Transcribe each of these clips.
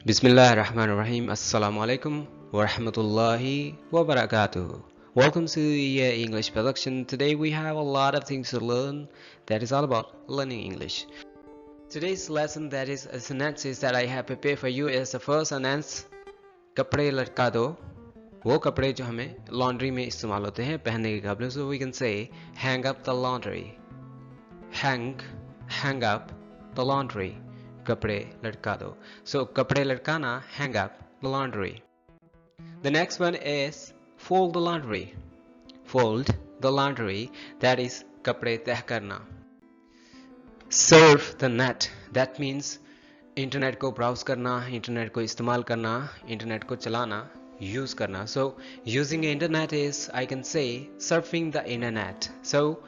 Bismillahirrahmanirrahim. Assalamu alaikum wa rahmatullahi wa barakatuh. Welcome to the English production. Today we have a lot of things to learn. That is all about learning English. Today's lesson, that is a sentences that I have prepared for you, is the first sentence. कपड़े लटका दो. वो कपड़े जो हमें laundry में इस्तेमाल होते हैं पहनने के काबले. So we can say hang up the laundry. Hang up the laundry. कपड़े लटका दो. So कपड़े लटकाना, hang up the laundry. The next one is fold the laundry. Fold the laundry, that is कपड़े तह करना. Surf the net, that means internet को browse करना, internet को इस्तेमाल करना, इंटरनेट को चलाना, यूज करना. So using internet is, I can say, surfing the internet. So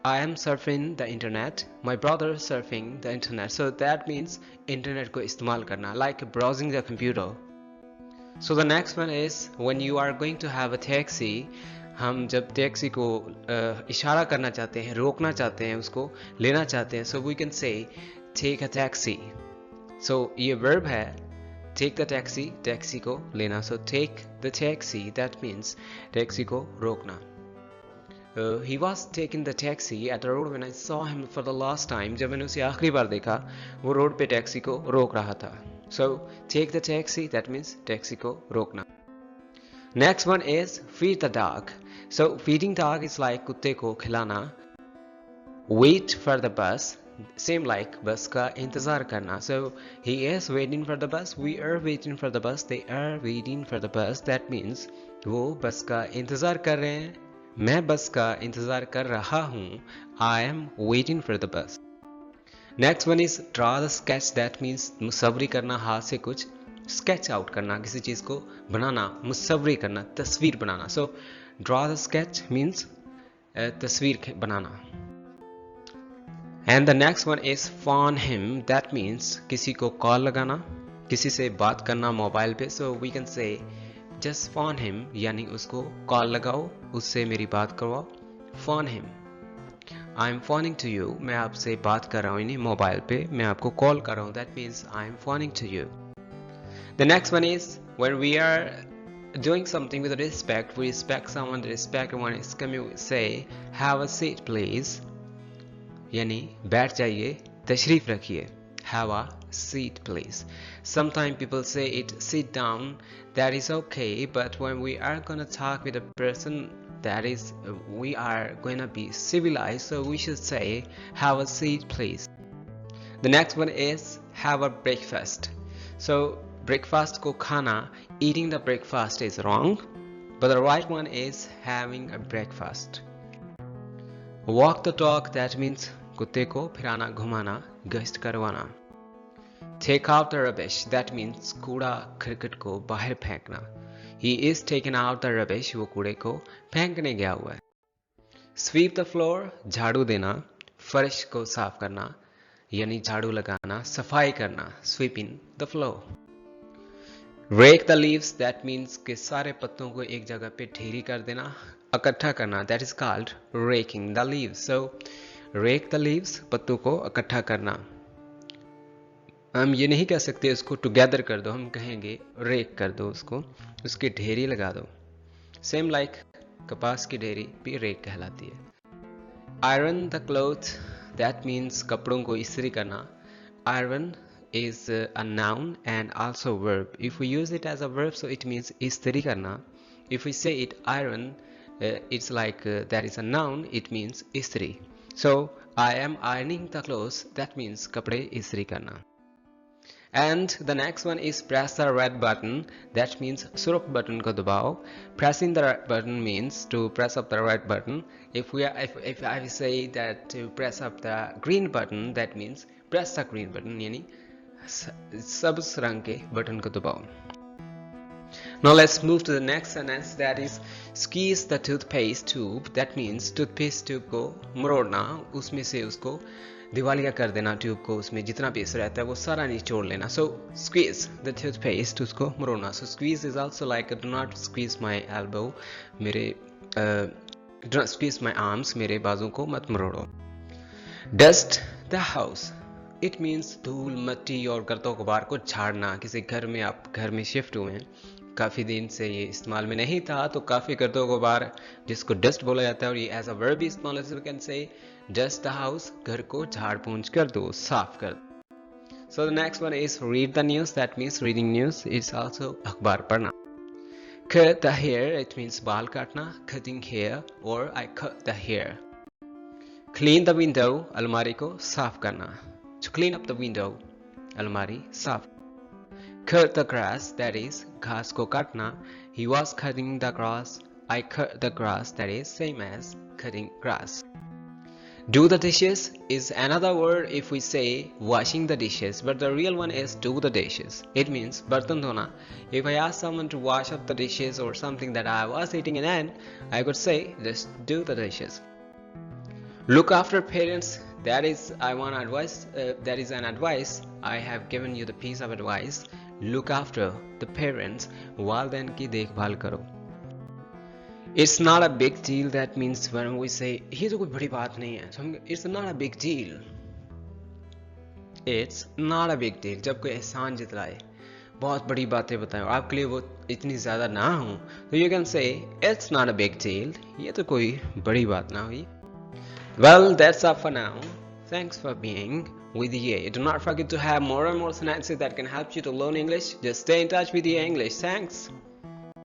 I am surfing the internet, my brother surfing the internet. So that means internet को इस्तेमाल करना, like browsing the computer. So the next one is when you are going to have a taxi. हम जब taxi को इशारा करना चाहते हैं, रोकना चाहते हैं, उसको लेना चाहते हैं, so we can say take a taxi. So ये verb है, take the taxi, टैक्सी को लेना. So take the taxi, that means taxi को रोकना. He was taking the taxi at the road when I saw him for the last time. जब मैंने उसे आखिरी बार देखा, वो रोड पे टैक्सी को रोक रहा था. So take the taxi, that means taxi को रोकना. Next one is feed the dog. So feeding dog is like कुत्ते को खिलाना. Wait for the bus, same like बस का इंतजार करना. So he is waiting for the bus, we are waiting for the bus, they are waiting for the bus. That means वो बस का इंतजार कर रहे हैं, मैं बस का इंतजार कर रहा हूँ. I am waiting for the bus. Next one is draw the sketch. That means मुसव्वरी करना, हाथ से कुछ sketch out करना, किसी चीज़ को बनाना, मुसव्वरी करना, तस्वीर बनाना. So draw the sketch means तस्वीर बनाना. And the next one is phone him. That means किसी को कॉल लगाना, किसी से बात करना मोबाइल पे. So we can say just phone him, यानी उसको कॉल लगाओ, उससे मेरी बात करवाओ. Phone him. I'm phoning to you. मैं आपसे बात कर रहा हूँ यानी मोबाइल पे, मैं आपको कॉल कर रहा हूँ. That means I'm phoning to you. The next one is when we are doing something with respect, we respect someone, respect one is coming, we say have a seat please, यानी बैठ जाइए, तशरीफ रखिए. Have a seat please. Sometimes people say it sit down. That is okay, but when we are gonna talk with a person, that is we are gonna be civilized, so we should say have a seat please. The next one is have a breakfast. So breakfast को खाना, eating the breakfast is wrong, but the right one is having a breakfast. Walk the dog, that means कुत्ते को फिराना, घुमाना, गश्त करवाना. Take out the rubbish, that means कूड़ा करकट को बाहर फेंकना. He is taking out the rubbish, वो कूड़े को फेंकने गया हुआ है. Sweep the floor, झाड़ू देना, फर्श को साफ करना, यानी झाड़ू लगाना, सफाई करना. Sweeping the floor. Rake the leaves, that means कि सारे पत्तों को एक जगह पे ढेरी कर देना, इकट्ठा करना. That is called raking the leaves. So rake the leaves, पत्तों को इकट्ठा करना. हम ये नहीं कह सकते उसको टुगेदर कर दो, हम कहेंगे रेक कर दो, उसको उसकी ढेरी लगा दो. सेम लाइक कपास की ढेरी भी रेक कहलाती है. Iron the cloth, that means कपड़ों को इस्त्री करना. Iron is a noun and also verb. If we use it as a verb, so it means इस्त्री करना. If we say it iron, it's like that is a noun, it means इस्त्री. So I am ironing the clothes, that means कपड़े इस्त्री करना. And the next one is press the red button, that means सुरख button को दबाओ. Pressing the red button means to press up the red button. If I say that to press up the green button, that means press the green button, यानी सब्ज रंग के button को दबाओ. Now let's move to the next sentence, that is squeeze the toothpaste tube. That means toothpaste tube को मरोड़ना, उसमें से उसको दिवालिया कर देना. ट्यूब को उसमें जितना पेस्ट रहता है वो सारा निचोड़ लेना. So squeeze the toothpaste, उसको मरोड़ना. So squeeze is also like do not squeeze my elbow, मेरे do not squeeze my arms, मेरे बाजू को मत मरोड़ो. Dust the house, it means धूल मिट्टी और गर्दों गुबार को झाड़ना। किसी घर में आप घर में शिफ्ट हुए हैं, काफ़ी दिन से ये इस्तेमाल में नहीं था, तो काफ़ी गर्दों गुबार जिसको डस्ट बोला जाता है, और ये एज अ वर्ब इस्तेमाल है, can say dust the house, घर को झाड़ पूंछ कर दो, साफ कर दो। So the next one is read the news, that means reading news is also अखबार पढ़ना। Cut the hair, it means बाल काटना, cutting hair, or I cut the hair. Clean the window, अलमारी को साफ करना, to clean up the window, अलमारी साफ। Cut the grass, that is घास को काटना, he was cutting the grass, I cut the grass, that is same as cutting grass. Do the dishes is another word if we say washing the dishes, but the real one is do the dishes. It means bartan dhona. If I ask someone to wash up the dishes or something that I was eating and I could say just do the dishes. Look after parents. That is I want advice. That is an advice. I have given you the piece of advice. Look after the parents. वालिदैन की देखभाल करो। It's not a big deal. That means when we say ये तो कोई बड़ी बात नहीं है, so it's not a big deal. It's not a big deal. जब कोई एहसान जतलाए, बहुत बड़ी बातें बताएं और आपके लिए वो इतनी ज़्यादा ना हो, तो you can say it's not a big deal. ये तो कोई बड़ी बात ना हुई। Well, that's all for now. Thanks for being with EA. Do not forget to have more and more sentences that can help you to learn English. Just stay in touch with EA English. Thanks.